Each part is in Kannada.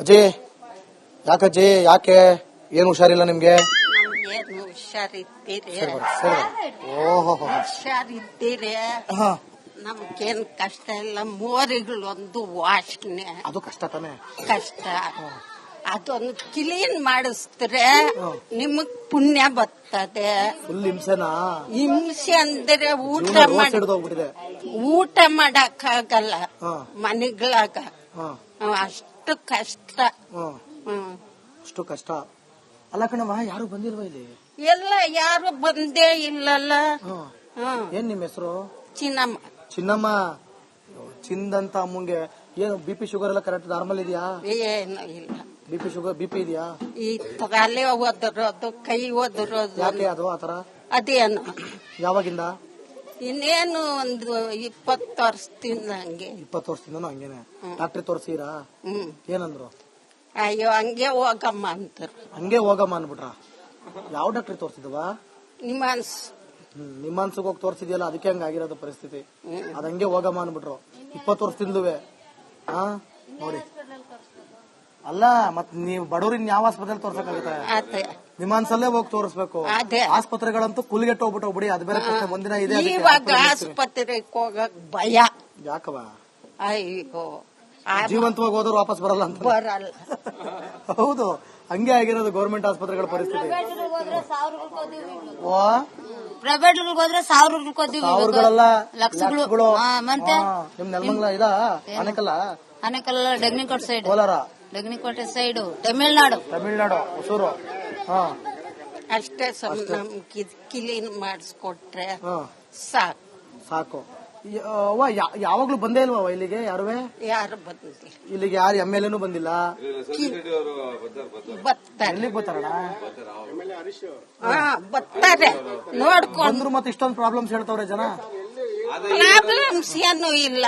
ಅಜಯ್, ಯಾಕಜ್ಜಿ, ಯಾಕೆ ಏನು ಹುಷಾರಿಲ್ಲ ನಿಮ್ಗೆ? ನಮ್ಗೇನು ಹುಷಾರಿದ್ದೀರಿ? ಓಹೋ, ಹುಷಾರಿದ್ದೀರಿ? ನಮ್ಗೇನ್ ಕಷ್ಟ ಇಲ್ಲ. ಮೋರಿಗಳೊಂದು ವಾಸನೆ, ಅದು ಕಷ್ಟ ತಾನೆ. ಕಷ್ಟ. ಅದೊಂದು ಕ್ಲೀನ್ ಮಾಡಿಸಿದ್ರೆ ನಿಮಗ್ ಪುಣ್ಯ ಬರ್ತದೆ. ಫುಲ್ ಹಿಂಸೆನಾ? ಹಿಂಸೆ ಅಂದ್ರೆ ಊಟ ಮಾಡಕ್ಕಾಗಲ್ಲ ಮನೆಗಳಾಗ. ಅಷ್ಟು ಕಷ್ಟ. ಅಷ್ಟು ಕಷ್ಟ ಅಲ್ಲ ಕಣವ. ಯಾರು ಬಂದಿಲ್ವಾ ಇಲ್ಲಿ? ಎಲ್ಲ ಯಾರು ಬಂದೇ ಇಲ್ಲಲ್ಲ. ಏನ್ ನಿಮ್ ಹೆಸರು? ಚಿನ್ನಮ್ಮ. ಚಿನ್ನಮ್ಮ. ಚಿಂದಂತ ಅಮ್ಮಂಗೆ ಏನು BP ಶುಗರ್ ಎಲ್ಲ ಕರೆಕ್ಟ್ ನಾರ್ಮಲ್ ಇದೆಯಾ? ಏನು ಇಲ್ಲ. BP ಶುಗರ್ BP ಇದೆಯಾ? ಈ ತಲೆ ಒದರೋದು, ಕೈ ಒದರೋದು. ಯಾಕೆ ಅದು ಆತರ? ಅದೇನು ಯಾವಾಗಿಂದ? ಇನ್ನೇನು ಒಂದು 20 ವರ್ಷದಿಂದ ಹಂಗೆ. 20 ವರ್ಷದಿಂದ ಹಂಗೇನೆ. ಡಾಕ್ಟ್ರಿ ತೋರ್ಸಿರಾ? ಏನಂದ್ರು? ಅಯ್ಯೋ ಹಂಗೆ ಹೋಗಮ್ಮ ಅಂತಾರ. ಹಂಗೆ ಹೋಗಮ್ಮ ಅನ್ಬಿಟ್ರ? ಯಾವ ಡಾಕ್ಟ್ರಿ ತೋರ್ಸಿದವಾ? ನಿಮ್ಮಾನ್ಸ್. ನಿಮ್ಮಾನ್ಸಿಗೆ ಹೋಗಿ ತೋರ್ಸಿದ್ಯಲ್ಲ, ಅದಕ್ಕೆ ಹಂಗಾಗಿರೋದು ಪರಿಸ್ಥಿತಿ. ಅದಂಗೆ ಹೋಗಮ್ಮ ಅನ್ಬಿಟ್ರು 20 ವರ್ಷದಿಂದಲೂ. ನೋಡಿ ಅಲ್ಲ, ಮತ್ ನೀವು ಬಡವ್ರಿನ್ ಯಾವ ಆಸ್ಪತ್ರೆ ತೋರ್ಸಕ್ಕಾಗುತ್ತೆ? ನಿಮ್ಮಾನ್ಸಲ್ಲೇ ಹೋಗಿ ತೋರಿಸ್ಬೇಕು. ಆಸ್ಪತ್ರೆಗಳಂತೂ ಕುಲ್ಗೆಟ್ಟು ಹೋಗ್ಬಿಡಿ. ಅದು ಬೇರೆ ಪ್ರಶ್ನೆ ಮುಂದಿನ ಇದೆ. ಇವಾಗ ಆಸ್ಪತ್ರೆಗೆ ಹೋಗಕ್ ಭಯ. ಯಾಕವ? ಅಯ್ಯೋ, ಜೀವಂತವಾಗಿ ಹೋದ್ರು ವಾಪಸ್ ಬರಲ್ಲ ಅಂತ. ಬರಲ್ಲ. ಹೌದು, ಹಂಗೆ ಆಗಿರೋದು ಗೌರ್ಮೆಂಟ್ ಆಸ್ಪತ್ರೆಗಳ ಪರಿಸ್ಥಿತಿ. ಪ್ರೈವೇಟ್ ಹೋದ್ರೆ ಸಾವಿರಗಳಲ್ಲ, ಲಕ್ಷಗಳು. ಮತ್ತೆ ನಿಮ್ ನೆಲಮಂಗಲ ಇದ ಆನೆಕಲ್ಲ? ಆನೆಕಲ್ಲ, ಡೆಗ್ನಿಕೋಟೆ ಸೈಡ್, ಕೋಲಾರ, ಡೆಗ್ನಿಕೋಟೆ ಸೈಡ್, ತಮಿಳ್ನಾಡು, ಹೊಸೂರು. ಅಷ್ಟೇ ನಮ್ಗೆ ಕ್ಲೀನ್ ಮಾಡಿಸ್ಕೊಟ್ರೆ ಸಾಕು. ಯಾವಾಗ್ಲೂ ಬಂದೇ ಇಲ್ವಾ ಇಲ್ಲಿಗೆ? ಯಾರುವೆ ಯಾರು ಬಂದಿಲ್ಲ ಇಲ್ಲಿಗೆ? ಯಾರು MLA ನೂ ಬಂದಿಲ್ಲ? ಬರ್ತಾರೆ. ಬರ್ತಾರಣ? ಬರ್ತಾರೆ ನೋಡ್ಕೊಂಡ್ರು. ಮತ್ತೆ ಇಷ್ಟೊಂದು ಪ್ರಾಬ್ಲಮ್ಸ್ ಹೇಳ್ತವ್ರೆ ಜನ. ಪ್ರಾಬ್ಲಮ್ಸ್ ಏನು ಇಲ್ಲ,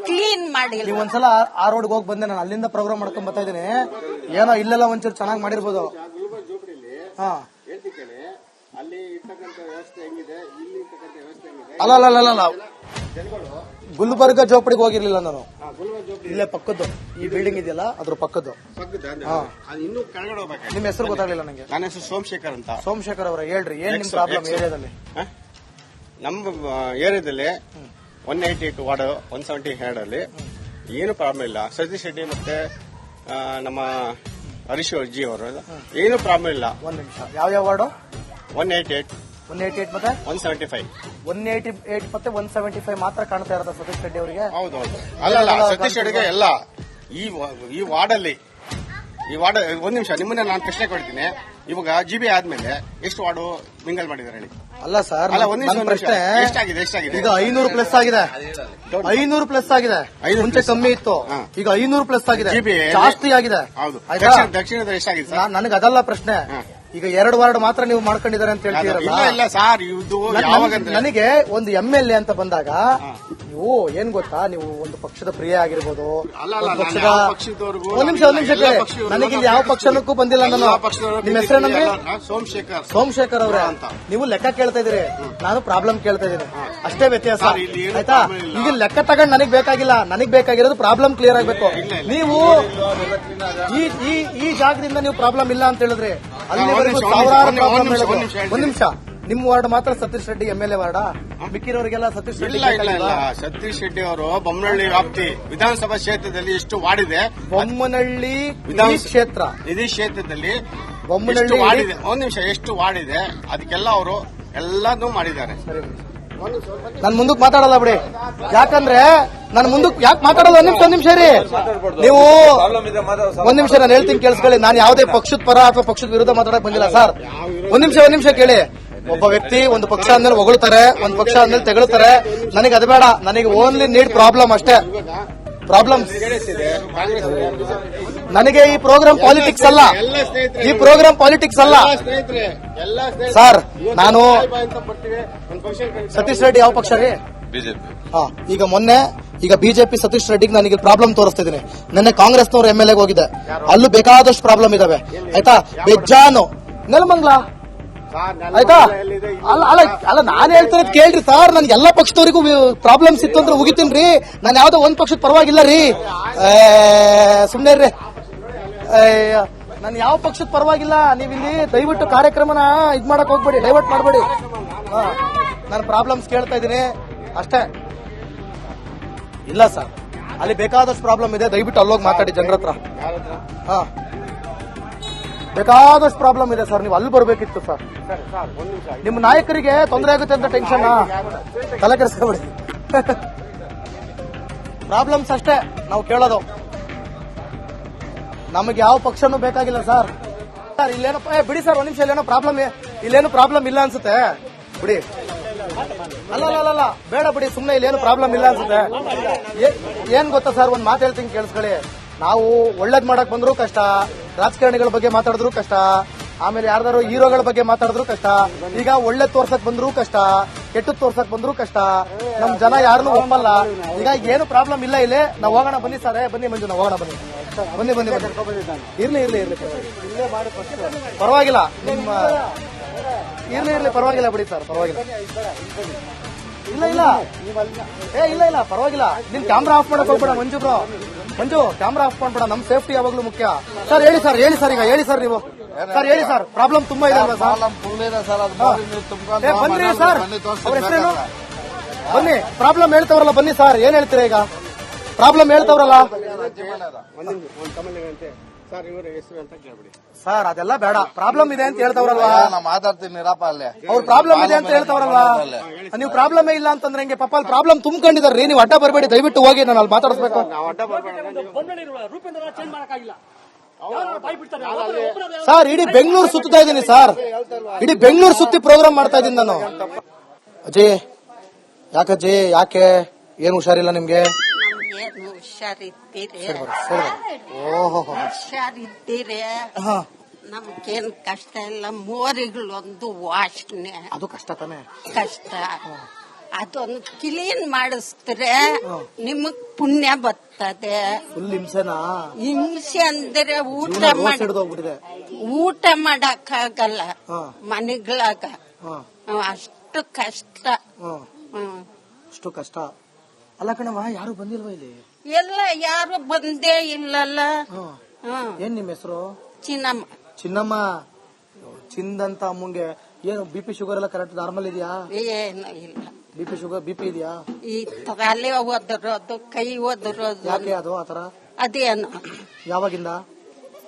ಕ್ಲೀನ್ ಮಾಡಿಲ್ಲ. ನೀವ್ ಒಂದ್ಸಲ ಆ ರೋಡ್ಗೆ ಹೋಗಿ ಬಂದೆ, ನಾನು ಅಲ್ಲಿಂದ ಪ್ರೋಗ್ರಾಮ್ ಮಾಡ್ಕೊಂಡ್ ಬರ್ತಾ ಇದೀನಿ. ಏನೋ ಇಲ್ಲೆಲ್ಲ ಒಂಚೂರು ಚೆನ್ನಾಗಿ ಮಾಡಿರ್ಬೋದು. ಅಲ್ಲ, ಗುಲ್ಬರ್ಗ ಜೋಪಡಿಗೆ ಹೋಗಿರ್ಲಿಲ್ಲ ನಾನು. ಇಲ್ಲೇ ಪಕ್ಕದ್ದು ಈ ಬಿಲ್ಡಿಂಗ್ ಇದೆಯಲ್ಲ, ಅದ್ರ ಪಕ್ಕದ್ದು. ನಿಮ್ ಹೆಸರು ಗೊತ್ತಾಗ್ಲಿಲ್ಲ ನಂಗೆ. ನನ್ನ ಹೆಸರು ಸೋಮಶೇಖರ್ ಅಂತ. ಸೋಮಶೇಖರ್ ಅವರ, ಹೇಳ್ರಿ ಏನ್ ನಿಮ್ ಪ್ರಾಬ್ಲಮ್ ಏರಿಯಾದಲ್ಲಿ? ನಮ್ಮ ಏರಿಯಾದಲ್ಲಿ 188 ವಾರ್ಡ್ 170 ಹೆಡ್ ಅಲ್ಲಿ ಏನು ಪ್ರಾಬ್ಲಮ್ ಇಲ್ಲ. ಸತೀಶ್ ರೆಡ್ಡಿ ಮತ್ತೆ ನಮ್ಮ ಹರೀಶ್ ಜಿ ಅವರು ಏನು ಪ್ರಾಬ್ಲಮ್ ಇಲ್ಲ. ಒಂದ್ ನಿಮಿಷ, ಯಾವ ವಾರ್ಡು? 188 ಮತ್ತೆ 175. 188 ಮತ್ತೆ 175 ಮಾತ್ರ ಕಾಣ್ತಾ ಇರೋದು ಸತೀಶ್ ರೆಡ್ಡಿ ಅವರಿಗೆ? ಹೌದೌದು. ಅಲ್ಲ, ಸತೀಶ್ ರೆಡ್ಡಿಗೆ ಎಲ್ಲ ಈ ವಾರ್ಡಲ್ಲಿ ಒಂದ್ ನಿಮಿಷ, ನಿಮ್ಮನ್ನ ನಾನು ಪ್ರಶ್ನೆ ಕೊಡ್ತೀನಿ. ಇವಾಗ GB ಆದ್ಮೇಲೆ ಎಷ್ಟು ವಾರ್ಡು ಮಿಂಗಲ್ ಮಾಡಿದ್ದಾರೆ ಹೇಳಿ? ಅಲ್ಲ ಸರ್, ಪ್ರಶ್ನೆ ಎಷ್ಟಾಗಿದೆ? ಈಗ 500 ಪ್ಲಸ್ ಆಗಿದೆ. 500 ಪ್ಲಸ್ ಆಗಿದೆ. ಮುಂಚೆ ಕಮ್ಮಿ ಇತ್ತು, ಈಗ 500 ಪ್ಲಸ್ ಆಗಿದೆ, ಜಾಸ್ತಿ ಆಗಿದೆ. ಹೌದು. ದಕ್ಷಿಣದಲ್ಲಿ ಎಷ್ಟಾಗಿದೆ? ನನಗೆ ಅದಲ್ಲ ಪ್ರಶ್ನೆ. ಈಗ 2 ವಾರ್ಡ್ ಮಾತ್ರ ನೀವು ಮಾಡ್ಕೊಂಡಿದ್ದಾರೆ ಅಂತ ಹೇಳ್ತೀರಲ್ಲ? ಇಲ್ಲ ಸರ್, ಇದು ನನಗೆ ಒಂದು MLA ಅಂತ ಬಂದಾಗ ನೀವು ಏನ್ ಗೊತ್ತಾ, ನೀವು ಒಂದು ಪಕ್ಷದ ಪ್ರಿಯ ಆಗಿರ್ಬೋದು, ಒಂದ್ ನಿಮಿಷ ನನಗೆ ಇಲ್ಲಿ ಯಾವ ಪಕ್ಷಕ್ಕೂ ಬಂದಿಲ್ಲ ನಾನು. ನಿಮ್ಮ ಹೆಸರೇನಂದ್ರೆ? ಸೋಮಶೇಖರ್ ಅವರೇ. ನೀವು ಲೆಕ್ಕ ಕೇಳ್ತಾ ಇದೀರಿ, ನಾನು ಪ್ರಾಬ್ಲಮ್ ಕೇಳ್ತಾ ಇದೀನಿ, ಅಷ್ಟೇ ವ್ಯತ್ಯಾಸ. ಆಯ್ತಾ? ಈಗ ಲೆಕ್ಕ ತಗೊಂಡ್ ನನಗ್ ಬೇಕಾಗಿಲ್ಲ, ನನಗ್ ಬೇಕಾಗಿರೋದು ಪ್ರಾಬ್ಲಮ್ ಕ್ಲಿಯರ್ ಆಗ್ಬೇಕು. ನೀವು ಈ ಜಾಗದಿಂದ ನೀವು ಪ್ರಾಬ್ಲಮ್ ಇಲ್ಲ ಅಂತ ಹೇಳಿದ್ರೆ ಅಲ್ಲಿವರೆಗೂ ಸಾವಿರಾರು ಪ್ರಾಬ್ಲಮ್ ಹೇಳಿದ್ರು. ಒಂದ್ ನಿಮಿಷ, ನಿಮ್ ವಾರ್ಡ್ ಮಾತ್ರ ಸತೀಶ್ ರೆಡ್ಡಿ MLA ವಾರ್ಡಾ? ಮಿಕ್ಕಿರೋರಿಗೆಲ್ಲ ಸತೀಶ್ ರೆಡ್ಡಿ? ಇಲ್ಲ, ಸತೀಶ್ ರೆಡ್ಡಿ ಅವರು ಬೊಮ್ಮನಹಳ್ಳಿ ವ್ಯಾಪ್ತಿ ವಿಧಾನಸಭಾ ಕ್ಷೇತ್ರದಲ್ಲಿ ಎಷ್ಟು ವಾರ್ಡಿದೆ? ಬೊಮ್ಮನಹಳ್ಳಿ ಕ್ಷೇತ್ರ, ಇದೇ ಕ್ಷೇತ್ರದಲ್ಲಿ ಬೊಮ್ಮನಹಳ್ಳಿ ವಾರ್ಡಿದೆ. ಒಂದ್ ನಿಮಿಷ, ಎಷ್ಟು ವಾರ್ಡಿದೆ ಅದಕ್ಕೆಲ್ಲ ಅವರು ಎಲ್ಲಾನು ಮಾಡಿದ್ದಾರೆ. ನನ್ ಮುಂದಕ್ಕೆ ಮಾತಾಡಲ್ಲ ಬಿಡಿ, ಯಾಕಂದ್ರೆ ನನ್ ಮುಂದಕ್ಕೆ ಯಾಕೆ ಮಾತಾಡಲ್ಲ? ಒಂದ್ ನಿಮಿಷ ರೀ, ನೀವು ಒಂದ್ ನಿಮಿಷ ನಾನು ಹೇಳ್ತೀನಿ ಕೇಳಿಸ್ಕೊಳ್ಳಿ. ನಾನು ಯಾವುದೇ ಪಕ್ಷದ ಪರ ಅಥವಾ ಪಕ್ಷದ ವಿರುದ್ಧ ಮಾತಾಡಕ್ ಬಂದಿಲ್ಲ ಸರ್. ಒಂದ್ ನಿಮಿಷ ಕೇಳಿ. ಒಬ್ಬ ವ್ಯಕ್ತಿ ಒಂದು ಪಕ್ಷ ಅಂದ್ಮೇಲೆ ಹೊಗಳ್ತಾರೆ, ಒಂದು ಪಕ್ಷ ಅಂದ್ಮೇಲೆ ತೆಗಳ್ತಾರೆ. ನನಗೆ ಅದು ಬೇಡ, ನನಗೆ ಓನ್ಲಿ ನೀಡ್ ಪ್ರಾಬ್ಲಮ್ ಅಷ್ಟೇ. ಪ್ರಾಬ್ಲಮ್ ನನಗೆ ಈ ಪ್ರೋಗ್ರಾಮ್ ಪಾಲಿಟಿಕ್ಸ್ ಅಲ್ಲ, ಈ ಪ್ರೋಗ್ರಾಮ್ ಪಾಲಿಟಿಕ್ಸ್ ಅಲ್ಲ ಸರ್. ನಾನು ಸತೀಶ್ ರೆಡ್ಡಿ ಯಾವ ಪಕ್ಷ ರೀ? ಬಿಜೆಪಿ. ಈಗ ಬಿಜೆಪಿ ಸತೀಶ್ ರೆಡ್ಡಿಗೆ ನನಗೆ ಪ್ರಾಬ್ಲಮ್ ತೋರಿಸ್ತಾ ಇದೀನಿ. ನಿನ್ನೆ ಕಾಂಗ್ರೆಸ್ನವ್ರು MLA ಹೋಗಿದೆ, ಅಲ್ಲೂ ಬೇಕಾದಷ್ಟು ಪ್ರಾಬ್ಲಮ್ ಇದಾವೆ. ಆಯ್ತಾ? ಬೆಜ್ಜಾನು ನೆಲಮಂಗ್ಲ ಆಯ್ತಾ? ಅಲ್ಲ ನಾನ್ ಹೇಳ್ತಾರೆ ಕೇಳ್ರಿ ಸರ್, ನನ್ಗೆ ಎಲ್ಲಾ ಪಕ್ಷದವರಿಗೂ ಪ್ರಾಬ್ಲಮ್ಸ್ ಇತ್ತು ಅಂದ್ರೆ ಮುಗಿತೀನ್ರಿ. ನಾನು ಯಾವ್ದೋ ಒಂದ್ ಪಕ್ಷದ ಪರವಾಗಿಲ್ಲ ರೀ, ಸುಮ್ನೆ ರೀ. ನಾನು ಯಾವ ಪಕ್ಷದ ಪರವಾಗಿಲ್ಲ. ನೀವ್ ಇಲ್ಲಿ ದಯವಿಟ್ಟು ಕಾರ್ಯಕ್ರಮನ ಇದ್ ಮಾಡಕ್ ಹೋಗ್ಬೇಡಿ, ಡೈವರ್ಟ್ ಮಾಡಬೇಡಿ. ನಾನು ಪ್ರಾಬ್ಲಮ್ಸ್ ಕೇಳ್ತಾ ಇದ್ದೀನಿ ಅಷ್ಟೇ. ಇಲ್ಲ ಸರ್, ಅಲ್ಲಿ ಬೇಕಾದಷ್ಟು ಪ್ರಾಬ್ಲಮ್ ಇದೆ, ದಯವಿಟ್ಟು ಅಲ್ಲೋಗಿ ಮಾತಾಡಿ ಜನರ ಹತ್ರ. ಹಾ, ಬೇಕಾದಷ್ಟು ಪ್ರಾಬ್ಲಮ್ ಇದೆ ಸರ್, ನೀವು ಅಲ್ಲಿ ಬರ್ಬೇಕಿತ್ತು ಸರ್. ನಿಮ್ಮ ನಾಯಕರಿಗೆ ತೊಂದರೆ ಆಗುತ್ತೆ ಅಂತ ಟೆನ್ಷನ್ ತಲೆ ಕೆಡಿಸ್ಕೊಬೇಡಿ. ಪ್ರಾಬ್ಲಮ್ಸ್ ಅಷ್ಟೇ ನಾವು ಕೇಳೋದು, ನಮಗೆ ಯಾವ ಪಕ್ಷನೂ ಬೇಕಾಗಿಲ್ಲ ಸರ್. ಸರ್ ಇಲ್ಲೇನೋ ಬಿಡಿ ಸರ್, ಒಂದ್ ನಿಮಿಷ, ಇಲ್ಲೇನು ಪ್ರಾಬ್ಲಮ್ ಇಲ್ಲ ಅನ್ಸುತ್ತೆ ಬಿಡಿ. ಅಲ್ಲ ಬೇಡ ಬಿಡಿ, ಸುಮ್ನೆ ಇಲ್ಲೇನು ಪ್ರಾಬ್ಲಮ್ ಇಲ್ಲ ಅನ್ಸುತ್ತೆ. ಏನ್ ಗೊತ್ತಾ ಸರ್, ಒಂದ್ ಮಾತು ಹೇಳ್ತೀನಿ ಕೇಳಿಸ್ಕೊಳ್ಳಿ. ನಾವು ಒಳ್ಳೇದ್ ಮಾಡಕ್ ಬಂದ್ರು ಕಷ್ಟ, ರಾಜಕಾರಣಿಗಳ ಬಗ್ಗೆ ಮಾತಾಡಿದ್ರು ಕಷ್ಟ, ಆಮೇಲೆ ಯಾರ್ದಾರು ಹೀರೋಗಳ ಬಗ್ಗೆ ಮಾತಾಡಿದ್ರು ಕಷ್ಟ. ಈಗ ಒಳ್ಳೆ ತೋರ್ಸಕ್ ಬಂದ್ರು ಕಷ್ಟ, ಕೆಟ್ಟದ್ ತೋರ್ಸಕ್ ಬಂದ್ರು ಕಷ್ಟ. ನಮ್ ಜನ ಯಾರನ್ನೂ ಒಪ್ಪಲ್ಲ. ಈಗ ಏನು ಪ್ರಾಬ್ಲಮ್ ಇಲ್ಲ ಇಲ್ಲಿ, ನಾವು ಹೋಗೋಣ ಬನ್ನಿ ಸರ್. ಬನ್ನಿ ಮಂಜು, ನಾವು ಹೋಗೋಣ ಬನ್ನಿ. ಇರ್ಲಿ ಪರವಾಗಿಲ್ಲ, ನಿಮ್ಮ ಇರ್ಲಿ ಪರವಾಗಿಲ್ಲ ಬಿಡಿ ಸರ್, ಪರವಾಗಿಲ್ಲ. ಇಲ್ಲ ಪರವಾಗಿಲ್ಲ. ನಿನ್ ಕ್ಯಾಮ್ರಾ ಆಫ್ ಮಾಡಕ್ ಹೋಗ್ಬೇಡ ಮಂಜು, ಕ್ಯಾಮ್ರಾ ಆಫ್ ಮಾಡ್ಬೇಡ. ನಮ್ ಸೇಫ್ಟಿ ಯಾವಾಗ್ಲೂ ಮುಖ್ಯ. ಸರ್ ಹೇಳಿ ಸರ್, ಈಗ ಹೇಳಿ ಸರ್, ನೀವು ಸರ್ ಹೇಳಿ ಸರ್. ಪ್ರಾಬ್ಲಮ್ ತುಂಬಾ ಇದೆ ಅಲ್ವಾ ಸರ್? ಬನ್ನಿ ಸರ್, ಅವ್ರ ಹೆಸರೇನು? ಬನ್ನಿ, ಪ್ರಾಬ್ಲಮ್ ಹೇಳ್ತವ್ರಲ್ಲ, ಬನ್ನಿ ಸರ್. ಏನ್ ಹೇಳ್ತೀರಾ ಈಗ? ಪ್ರಾಬ್ಲಮ್ ಹೇಳ್ತವ್ರಲ್ಲ ಸರ್, ಅದೆಲ್ಲ ಬೇಡ. ಪ್ರಾಬ್ಲಮ್ ಇದೆ ಅಂತ ಹೇಳ್ತವ್ರಲ್ವಾ? ಮಾತಾಡ್ತೀನಿ ಅಲ್ಲೇ. ಅವ್ರ ಪ್ರಾಬ್ಲಮ್ ಇದೆ ಅಂತ ಹೇಳ್ತವ್ರಲ್ವಾ? ನೀವು ಪ್ರಾಬ್ಲಮ್ ಇಲ್ಲ ಅಂತಂದ್ರೆ ಹೆಂಗೆ? ಪಾಪ ಅಲ್ಲಿ ಪ್ರಾಬ್ಲಮ್ ತುಂಬಿಕೊಂಡಿದಾರ್ರಿ. ನೀವು ಅಡ್ಡ ಬರಬೇಡಿ, ದಯವಿಟ್ಟು ಹೋಗಿ. ನಾನು ಅಲ್ಲಿ ಮಾತಾಡಿಸ್ಬೇಕು ಸರ್. ಇಡೀ ಬೆಂಗಳೂರು ಸುತ್ತಾ ಇದ್ದೀನಿ ಸರ್, ಇಡೀ ಬೆಂಗಳೂರು ಸುತ್ತಿ ಪ್ರೋಗ್ರಾಮ್ ಮಾಡ್ತಾ ಇದ್ದೀನಿ ನಾನು. ಅಜಯ್, ಯಾಕೆ ಏನ್ ಹುಷಾರಿಲ್ಲ ನಿಮ್ಗೆ? ಏನು ಹುಷಾರಿದ್ದೀರಿ? ಓಹೋ, ಹುಷಾರಿದ್ದೀರಿ? ನಮ್ಗೇನ್ ಕಷ್ಟ ಇಲ್ಲ. ಮೋರಿಗಳೊಂದು ವಾಸನೆ, ಅದು ಕಷ್ಟ ತಾನೆ. ಕಷ್ಟ ಅದೊಂದು ಕ್ಲೀನ್ ಮಾಡಿಸಿದ್ರೆ ನಿಮಗ್ ಪುಣ್ಯ ಬರ್ತದೆ. ಫುಲ್ ಹಿಂಸೆನಾ? ಹಿಂಸೆ ಅಂದ್ರೆ ಊಟ ಮಾಡಕ್ಕಾಗಲ್ಲ ಮನೆಗಳಾಗ. ಅಷ್ಟು ಕಷ್ಟ. ಅಷ್ಟು ಕಷ್ಟ ಅಲ್ಲ ಕಣವ. ಯಾರು ಬಂದಿಲ್ವಾ ಇಲ್ಲಿ? ಎಲ್ಲ ಯಾರು ಬಂದೇ ಇಲ್ಲಲ್ಲ. ಏನ್ ನಿಮ್ ಹೆಸರು? ಚಿನ್ನಮ್ಮ. ಚಿಂದಂತ ಅಮ್ಮಂಗೆ ಏನು BP ಶುಗರ್ ಎಲ್ಲ ಕರೆಕ್ಟ್ ನಾರ್ಮಲ್ ಇದೆಯಾ? ಏನು ಇಲ್ಲ. BP ಇದೆಯಾ? ಈ ತಲೆ ಒದರೋದು, ಕೈ ಒದರೋದು. ಯಾಕೆ ಅದು ಆತರ? ಅದೇನು ಯಾವಾಗಿಂದ?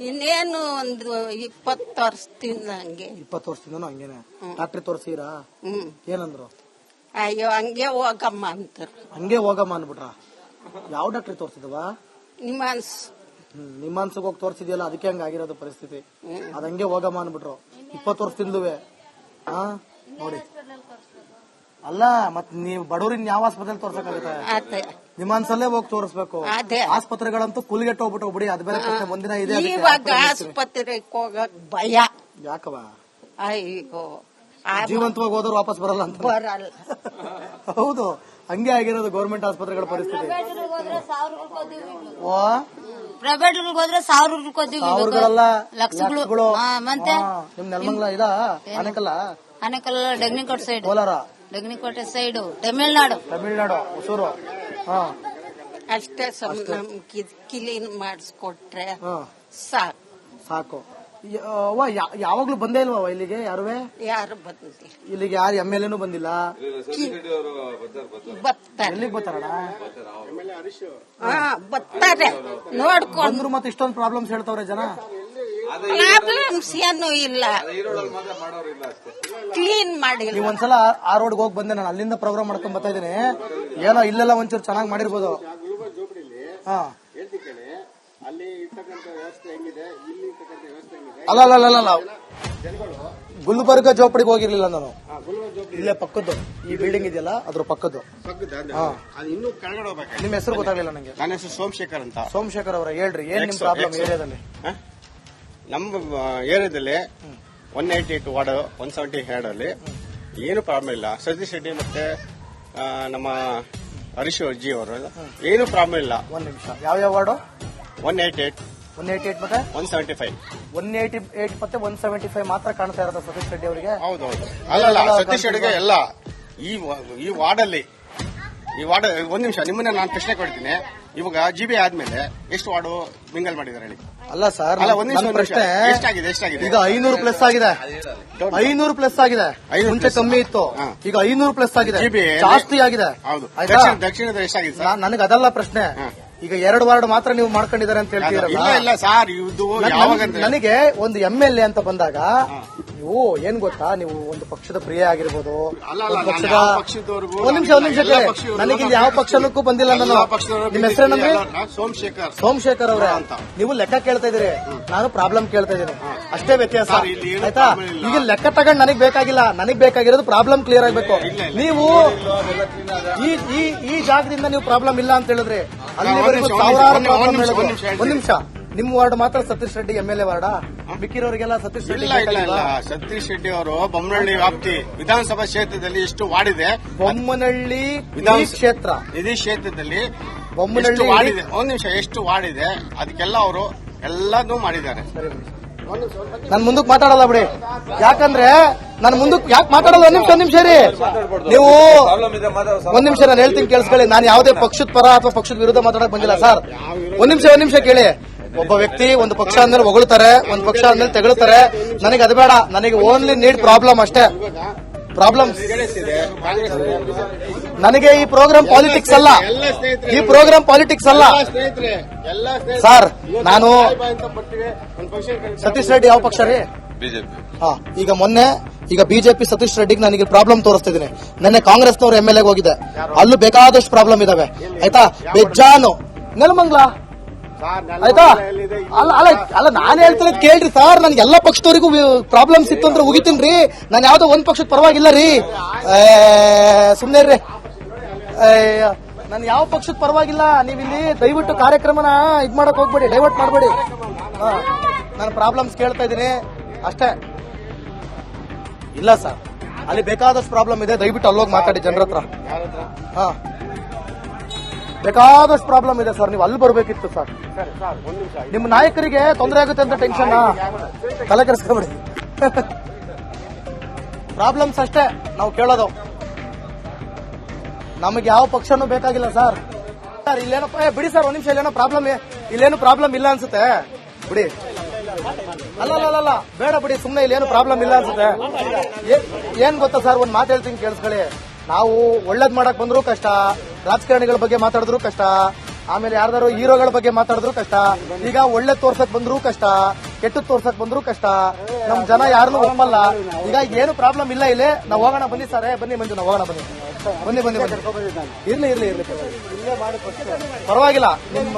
ಇನ್ನೇನು ಒಂದು 20 ವರ್ಷದಿಂದ ಹಂಗೆ. 20 ವರ್ಷದಿಂದನೂ ಹಂಗೇನೆ? ಡಾಕ್ಟ್ರಿ ತೋರಿಸಿರಾ? ಏನಂದ್ರು? ಅಯ್ಯೋ ಹಂಗೆ ಹೋಗಮ್ಮ ಅಂತಾರೆ. ಹಂಗೆ ಹೋಗಮ್ಮ ಅಂದ್ಬಿಟ್ರ? ಯಾವ ಡಾಕ್ಟ್ರಿ ತೋರಿಸಿದವ? ನಿಮ್ಮನ್ಸಿಗೆ ಹೋಗಿ ತೋರಿಸಿದ್ಯಲ್ಲ, ಅದಕ್ಕೆ ಹಂಗಾಗಿರೋದು ಪರಿಸ್ಥಿತಿ. ಅದಂಗೆ ಹೋಗಮ್ಮ ಅಂದ್ಬಿಟ್ರು 20 ವರ್ಷದಿಂದಲೂ. ನೋಡಿ, ಅಲ್ಲ ಮತ್ ನೀವು ಬಡವರಿನ್ ಯಾವ ಆಸ್ಪತ್ರೆಯಲ್ಲಿ ತೋರ್ಸಕ್ಕಾಗುತ್ತೆ? ನಿಮ್ಮನ್ಸಲ್ಲೇ ಹೋಗಿ ತೋರಿಸ್ಬೇಕು. ಆಸ್ಪತ್ರೆಗಳಂತೂ ಕುಲ್ಗೆಟ್ಟು ಹೋಗ್ಬಿಡಿ, ಅದು ಬೇರೆ ಕಷ್ಟ. ಒಂದಿನ ಇದೆ ಆಸ್ಪತ್ರೆಗೆ ಹೋಗಕ್ ಭಯ. ಯಾಕವ? ಅಯ್ಯೋ, ಜೀವಂತವಾಗಿ ಹೋದ್ರು ವಾಪಸ್ ಬರಲ್ಲ ಅಂತ. ಬರಲ್ಲ. ಹೌದು, ಹಂಗೆ ಆಗಿರೋದು ಗೌರ್ಮೆಂಟ್ ಆಸ್ಪತ್ರೆಗಳ ಪರಿಸ್ಥಿತಿ. ಪ್ರೈವೇಟ್ ಹೋದ್ರೆ 1000 ಲಕ್ಷಗಳು. ಮತ್ತೆ ನಿಮ್ ನೆಲಮಂಗಲ ಇದ ಆನೆಕಲ್ಲ ಡೆಗ್ನಿಕೋಟೆ ಸೈಡ್, ಕೋಲಾರ ಡೆಗ್ನಿಕೋಟೆ ಸೈಡ್, ತಮಿಳ್ನಾಡು, ಹೊಸೂರು. ಅಷ್ಟೇ ಕ್ಲೀನ್ ಮಾಡಿಸ್ಕೊಟ್ರೆ ಸಾಕು. ಯಾವಾಗ್ಲೂ ಬಂದೇ ಇಲ್ವಾ ಇಲ್ಲಿಗೆ? ಯಾರು ಬಂದಿಲ್ಲ ಇಲ್ಲಿಗೆ? ಯಾರು MLA ಬಂದಿಲ್ಲ? ಎಲ್ಲಿಗೆ ಬರ್ತಾರಣ? ಬರ್ತಾರೆ ನೋಡ್ಕೊಂಡು. ಮತ್ತೆ ಇಷ್ಟೊಂದು ಪ್ರಾಬ್ಲಮ್ಸ್ ಹೇಳ್ತವ್ರೆ ಜನ. ಪ್ರಾಬ್ಲಮ್ಸ್ ಏನು ಇಲ್ಲ, ಕ್ಲೀನ್ ಮಾಡಿಲ್ಲ. ನೀವು ಒಂದ್ಸಲ ಆ ರೋಡ್ಗೆ ಹೋಗಿ ಬಂದೆ, ನಾನು ಅಲ್ಲಿಂದ ಪ್ರೋಗ್ರಾಮ್ ಮಾಡ್ಕೊಂಡ್ ಬರ್ತಾ ಇದ್ದೀನಿ. ಏನೋ ಇಲ್ಲೆಲ್ಲ ಒಂಚೂರು ಚೆನ್ನಾಗಿ ಮಾಡಿರ್ಬೋದು. ಅಲ್ಲ ಗುಲ್ಬರ್ಗ ಜೋಪಡಿಗೆ ಹೋಗಿರ್ಲಿಲ್ಲ ನಾನು. ಇಲ್ಲೇ ಪಕ್ಕದ್ದು ಈ ಬಿಲ್ಡಿಂಗ್ ಇದೆಯಲ್ಲ, ಅದ್ರ ಪಕ್ಕದ್ದು. ನಿಮ್ ಹೆಸರು ಗೊತ್ತಾಗ್ಲಿಲ್ಲ ನಂಗೆ. ನನ್ನ ಹೆಸರು ಸೋಮಶೇಖರ್ ಅಂತ. ಸೋಮಶೇಖರ್ ಅವರ ಹೇಳ್ರಿ, ಏನ್ ನಿಮ್ ಪ್ರಾಬ್ಲಮ್ ಏರಿಯಾದಲ್ಲಿ? ನಮ್ಮ ಏರಿಯಾದಲ್ಲಿ 188 ವಾರ್ಡ್ 170 ಹೆಡ್ ಅಲ್ಲಿ ಏನು ಪ್ರಾಬ್ಲಮ್ ಇಲ್ಲ. ಸತೀಶ್ ರೆಡ್ಡಿ ಮತ್ತೆ ನಮ್ಮ ಹರೀಶ್ ಜಿ ಅವರು ಏನು ಪ್ರಾಬ್ಲಮ್ ಇಲ್ಲ. ಒಂದ್ ನಿಮಿಷ, ಯಾವ ವಾರ್ಡು? 188 ಮತ್ತೆ 175. 180 ಮತ್ತೆ 175 ಮಾತ್ರ ಕಾಣ್ತಾ ಇರೋದು ಸತೀಶ್ ರೆಡ್ಡಿ ಅವರಿಗೆ. ಹೌದೌದು. ಅಲ್ಲ ಸತೀಶ್ ರೆಡ್ಡಿಗೆ ಎಲ್ಲ ಈ ವಾರ್ಡಲ್ಲಿ ಒಂದ್ ನಿಮಿಷ ನಿಮ್ಮನ್ನ ನಾನು ಪ್ರಶ್ನೆ ಕೊಡ್ತೀನಿ. ಇವಾಗ ಜಿಬಿ ಆದ್ಮೇಲೆ ಎಷ್ಟು ವಾರ್ಡು ಮಿಂಗಲ್ ಮಾಡಿದಾರೆ ಹೇಳಿ? ಅಲ್ಲ ಸರ್, ಅಲ್ಲ, ಒಂದ್ ನಿಮಿಷ, ನನ್ನ ಪ್ರಶ್ನೆ ಎಷ್ಟಾಗಿದೆ ಈಗ 500 ಪ್ಲಸ್ ಆಗಿದೆ. 500 ಪ್ಲಸ್ ಆಗಿದೆ. ಮುಂಚೆ ಕಮ್ಮಿ ಇತ್ತು, ಈಗ 500 ಪ್ಲಸ್ ಆಗಿದೆ, ಜಾಸ್ತಿ ಆಗಿದೆ. ಹೌದು. ಆಯ್ತಾ? ದಕ್ಷಿಣದ ಎಷ್ಟಾಗಿದೆ ಸರ್? ನನಗೆ ಅದಲ್ಲ ಪ್ರಶ್ನೆ. ಈಗ 2 ವಾರ್ಡ್ ಮಾತ್ರ ನೀವು ಮಾಡ್ಕೊಂಡಿದ್ದಾರೆ ಅಂತ ಹೇಳ್ತೀರಲ್ಲ. ಇಲ್ಲ ಸರ್, ಇದು ಯಾವಾಗ ನನಗೆ ಒಂದು MLA ಅಂತ ಬಂದಾಗ ನೀವು ಏನ್ ಗೊತ್ತಾ, ನೀವು ಒಂದು ಪಕ್ಷದ ಪ್ರಿಯ ಆಗಿರ್ಬೋದು, ಪಕ್ಷದ ಒಂದ್ ನಿಮಿಷ ಕೇಳಿ, ನನಗೆ ಇಲ್ಲಿ ಯಾವ ಪಕ್ಷಕ್ಕೂ ಬಂದಿಲ್ಲ ನಾನು. ನಿಮ್ಮ ಹೆಸರೇನಂದ್ರೆ? ಸೋಮಶೇಖರ್ ಅವರೇ ಅಂತ. ನೀವು ಲೆಕ್ಕ ಕೇಳ್ತಾ ಇದೀರಿ, ನಾನು ಪ್ರಾಬ್ಲಮ್ ಕೇಳ್ತಾ ಇದೀನಿ, ಅಷ್ಟೇ ವ್ಯತ್ಯಾಸ. ಆಯ್ತಾ? ಈಗ ಲೆಕ್ಕ ತಗೊಂಡು ನನಗ್ ಬೇಕಾಗಿಲ್ಲ, ನನಗ್ ಬೇಕಾಗಿರೋದು ಪ್ರಾಬ್ಲಮ್ ಕ್ಲಿಯರ್ ಆಗ್ಬೇಕು. ನೀವು ಈ ಜಾಗದಿಂದ ನೀವು ಪ್ರಾಬ್ಲಮ್ ಇಲ್ಲ ಅಂತ ಹೇಳಿದ್ರಿ, ಅಲ್ಲಿವರೆಗೂ ಸಾವಿರಾರು ಪ್ರಾಬ್ಲಮ್ ಹೇಳಿದ್ರು. ಒಂದ್ ನಿಮಿಷ, ನಿಮ್ಮ ವಾರ್ಡ್ ಮಾತ್ರ ಸತೀಶ್ ರೆಡ್ಡಿ MLA ವಾರ್ಡಾ? ಮಿಕ್ಕಿರೋರಿಗೆಲ್ಲ ಸತೀಶ್ ರೆಡ್ಡಿ ಇಲ್ಲ. ಸತೀಶ್ ರೆಡ್ಡಿ ಅವರು ಬೊಮ್ಮನಹಳ್ಳಿ ವ್ಯಾಪ್ತಿ ವಿಧಾನಸಭಾ ಕ್ಷೇತ್ರದಲ್ಲಿ ಎಷ್ಟು ವಾರ್ಡಿದೆ? ಬೊಮ್ಮನಹಳ್ಳಿ ಕ್ಷೇತ್ರ, ಇದೇ ಕ್ಷೇತ್ರದಲ್ಲಿ ಬೊಮ್ಮನಹಳ್ಳಿ ವಾರ್ಡಿದೆ. ಒಂದ್ ನಿಮಿಷ, ಎಷ್ಟು ವಾರ್ಡಿದೆ ಅದಕ್ಕೆಲ್ಲ ಅವರು ಎಲ್ಲದೂ ಮಾಡಿದ್ದಾರೆ. ನನ್ ಮುಂದಕ್ಕೆ ಮಾತಾಡಲ್ಲ ಬಿಡಿ, ಯಾಕಂದ್ರೆ ನಾನು ಮುಂದಕ್ಕೆ ಯಾಕೆ ಮಾತಾಡಲ್ಲ? ಒಂದ್ ನಿಮಿಷ ರೀ, ನೀವು ಒಂದ್ ನಿಮಿಷ ನಾನು ಹೇಳ್ತೀನಿ ಕೇಳಿಸ್ಕೊಳ್ಳಿ. ನಾನು ಯಾವುದೇ ಪಕ್ಷದ ಪರ ಅಥವಾ ಪಕ್ಷದ ವಿರುದ್ಧ ಮಾತಾಡಕ್ ಬಂದಿಲ್ಲ ಸರ್. ಒಂದ್ ನಿಮಿಷ ಕೇಳಿ. ಒಬ್ಬ ವ್ಯಕ್ತಿ ಒಂದು ಪಕ್ಷ ಅಂದ್ಮೇಲೆ ಹೊಗಳ್ತಾರೆ, ಒಂದು ಪಕ್ಷ ಅಂದ್ಮೇಲೆ ತೆಗಳ್ತಾರೆ. ನನಗೆ ಅದು ಬೇಡ, ನನಗೆ ಓನ್ಲಿ ನೀಡ್ ಪ್ರಾಬ್ಲಮ್ ಅಷ್ಟೇ. ಪ್ರಾಬ್ಲಮ್ ನನಗೆ ಈ ಪ್ರೋಗ್ರಾಮ್ ಪಾಲಿಟಿಕ್ಸ್ ಅಲ್ಲ, ಈ ಪ್ರೋಗ್ರಾಮ್ ಪಾಲಿಟಿಕ್ಸ್ ಅಲ್ಲ ಸರ್. ನಾನು ಸತೀಶ್ ರೆಡ್ಡಿ ಯಾವ ಪಕ್ಷ ರೀ? ಬಿಜೆಪಿ. ಈಗ ಬಿಜೆಪಿ ಸತೀಶ್ ರೆಡ್ಡಿಗೆ ನನಗೆ ಪ್ರಾಬ್ಲಮ್ ತೋರಿಸ್ತಿದ್ದೀನಿ. ನೆನ್ನೆ ಕಾಂಗ್ರೆಸ್ನವರು MLA ಹೋಗಿದೆ, ಅಲ್ಲೂ ಬೇಕಾದಷ್ಟು ಪ್ರಾಬ್ಲಮ್ ಇದಾವೆ. ಆಯ್ತಾ? ಬೆಜ್ಜಾನು ನೆಲಮಂಗ್ಲ. ಆಯ್ತಾ? ಅಲ್ಲ ನಾನು ಹೇಳ್ತಿರೋದು ಕೇಳ್ರಿ ಸರ್. ನನ್ಗೆ ಎಲ್ಲ ಪಕ್ಷದವರಿಗೂ ಪ್ರಾಬ್ಲಮ್ಸ್ ಇತ್ತು ಅಂದ್ರೆ ಉಗಿತೀನಿ. ನಾನು ಯಾವ್ದೋ ಒಂದ್ ಪಕ್ಷದ ಪರವಾಗಿಲ್ಲ ರೀ, ಸುಮ್ನೆ ರೀ. ನಾನು ಯಾವ ಪಕ್ಷದ ಪರವಾಗಿಲ್ಲ. ನೀವಿಲ್ಲಿ ದಯವಿಟ್ಟು ಕಾರ್ಯಕ್ರಮನ ಇದ್ ಮಾಡಕ್ ಹೋಗ್ಬೇಡಿ, ಡೈವರ್ಟ್ ಮಾಡಬೇಡಿ. ನಾನು ಪ್ರಾಬ್ಲಮ್ಸ್ ಕೇಳ್ತಾ ಇದ್ದೀನಿ ಅಷ್ಟೇ. ಇಲ್ಲ ಸರ್, ಅಲ್ಲಿ ಬೇಕಾದಷ್ಟು ಪ್ರಾಬ್ಲಮ್ ಇದೆ, ದಯವಿಟ್ಟು ಅಲ್ಲೋಗಿ ಮಾತಾಡಿ ಜನರ ಹತ್ರ. ಬೇಕಾದಷ್ಟು ಪ್ರಾಬ್ಲಮ್ ಇದೆ ಸರ್, ನೀವು ಅಲ್ಲಿ ಬರ್ಬೇಕಿತ್ತು ಸರ್. ನಿಮ್ಮ ನಾಯಕರಿಗೆ ತೊಂದರೆ ಆಗುತ್ತೆ ಅಂತ ಟೆನ್ಷನ್ ತಲೆ ಕೆಡಿಸ್ಕೊಬೇಡಿ. ಪ್ರಾಬ್ಲಮ್ಸ್ ಅಷ್ಟೇ ನಾವು ಕೇಳೋದು, ನಮಗೆ ಯಾವ ಪಕ್ಷನೂ ಬೇಕಾಗಿಲ್ಲ ಸರ್. ಇಲ್ಲೇನಪ್ಪ ಬಿಡಿ ಸರ್, ಒಂದ್ ನಿಮಿಷ. ಇಲ್ಲೇನು ಪ್ರಾಬ್ಲಮ್ ಇಲ್ಲ ಅನ್ಸುತ್ತೆ ಬಿಡಿ. ಅಲ್ಲ ಬೇಡ ಬಿಡಿ, ಸುಮ್ನೆ ಇಲ್ಲೇನು ಪ್ರಾಬ್ಲಮ್ ಇಲ್ಲ ಅನ್ಸುತ್ತೆ. ಏನ್ ಗೊತ್ತಾ ಸರ್, ಒಂದ್ ಮಾತು ಹೇಳ್ತೀನಿ ಕೇಳಿಸ್ಕೊಳ್ಳಿ. ನಾವು ಒಳ್ಳೇದ್ ಮಾಡಕ್ ಬಂದ್ರು ಕಷ್ಟ, ರಾಜಕಾರಣಿಗಳ ಬಗ್ಗೆ ಮಾತಾಡಿದ್ರು ಕಷ್ಟ, ಆಮೇಲೆ ಯಾರ್ದಾರು ಹೀರೋಗಳ ಬಗ್ಗೆ ಮಾತಾಡಿದ್ರು ಕಷ್ಟ. ಈಗ ಒಳ್ಳೆ ತೋರ್ಸಕ್ ಬಂದ್ರು ಕಷ್ಟ, ಕೆಟ್ಟದ್ ತೋರ್ಸಕ್ ಬಂದ್ರು ಕಷ್ಟ. ನಮ್ ಜನ ಯಾರನ್ನೂ ಒಪ್ಪಲ್ಲ. ಈಗ ಏನು ಪ್ರಾಬ್ಲಮ್ ಇಲ್ಲ ಇಲ್ಲಿ. ನಾವು ಹೋಗೋಣ ಬನ್ನಿ ಸರ್. ಬನ್ನಿ ಮಂಜು, ನಾವು ಹೋಗೋಣ ಬನ್ನಿ. ಇರ್ಲಿ ಪರವಾಗಿಲ್ಲ. ನಿಮ್ಮ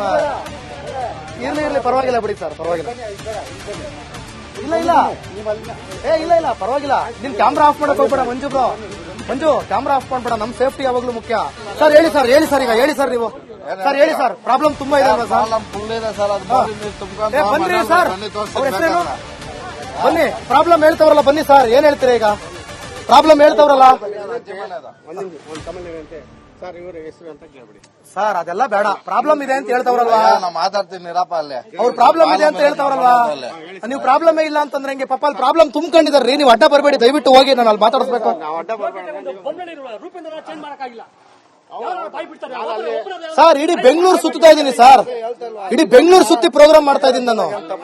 ಇರ್ಲಿ ಪರವಾಗಿಲ್ಲ ಬಿಡಿ ಸರ್, ಪರವಾಗಿಲ್ಲ. ಇಲ್ಲ ಪರವಾಗಿಲ್ಲ. ನಿಮ್ ಕ್ಯಾಮ್ರಾ ಆಫ್ ಮಾಡಕ್ ಹೋಗ್ಬೇಡ ಮಂಜು, ಕ್ಯಾಮ್ರಾ ಆಫ್ ಮಾಡ್ಬೇಡ. ನಮ್ ಸೇಫ್ಟಿ ಯಾವಾಗ್ಲೂ ಮುಖ್ಯ ಸರ್. ಹೇಳಿ ಸರ್ ಈಗ ಹೇಳಿ ಸರ್, ನೀವು ಸರ್ ಹೇಳಿ ಸರ್. ಪ್ರಾಬ್ಲಮ್ ತುಂಬಾ ಇದೆ ಅಲ್ವಾ ಸರ್? ಬನ್ನಿ ಸರ್, ಅವ್ರ ಹೆಸರೇನು? ಬನ್ನಿ, ಪ್ರಾಬ್ಲಮ್ ಹೇಳ್ತವ್ರಲ್ಲ, ಬನ್ನಿ ಸರ್. ಏನ್ ಹೇಳ್ತೀರಾ ಈಗ? ಪ್ರಾಬ್ಲಮ್ ಹೇಳ್ತವ್ರಲ್ಲ ಸರ್, ಅದೆಲ್ಲ ಬೇಡ. ಪ್ರಾಬ್ಲಮ್ ಇದೆ ಅಂತ ಹೇಳ್ತವ್ರಲ್ವಾ? ಮಾತಾಡ್ತೀನಿ ಅಲ್ಲೇ. ಅವ್ರ ಪ್ರಾಬ್ಲಮ್ ಇದೆ ಅಂತ ಹೇಳ್ತವ್ರಲ್ವಾ? ನೀವು ಪ್ರಾಬ್ಲಮೇ ಇಲ್ಲ ಅಂತಂದ್ರೆ ಹೆಂಗೆ? ಪಾಪ ಅಲ್ಲಿ ಪ್ರಾಬ್ಲಮ್ ತುಂಬ್ಕೊಂಡಿದಾರ್ರಿ. ನೀವು ಅಡ್ಡ ಬರಬೇಡಿ, ದಯವಿಟ್ಟು ಹೋಗಿ. ನಾನು ಅಲ್ಲಿ ಮಾತಾಡಿಸ್ಬೇಕು ಸರ್. ಇಡೀ ಬೆಂಗಳೂರು ಸುತ್ತಾ ಇದ್ದೀನಿ ಸರ್, ಇಡೀ ಬೆಂಗಳೂರು ಸುತ್ತಿ ಪ್ರೋಗ್ರಾಮ್ ಮಾಡ್ತಾ ಇದ್ದೀನಿ ನಾನು.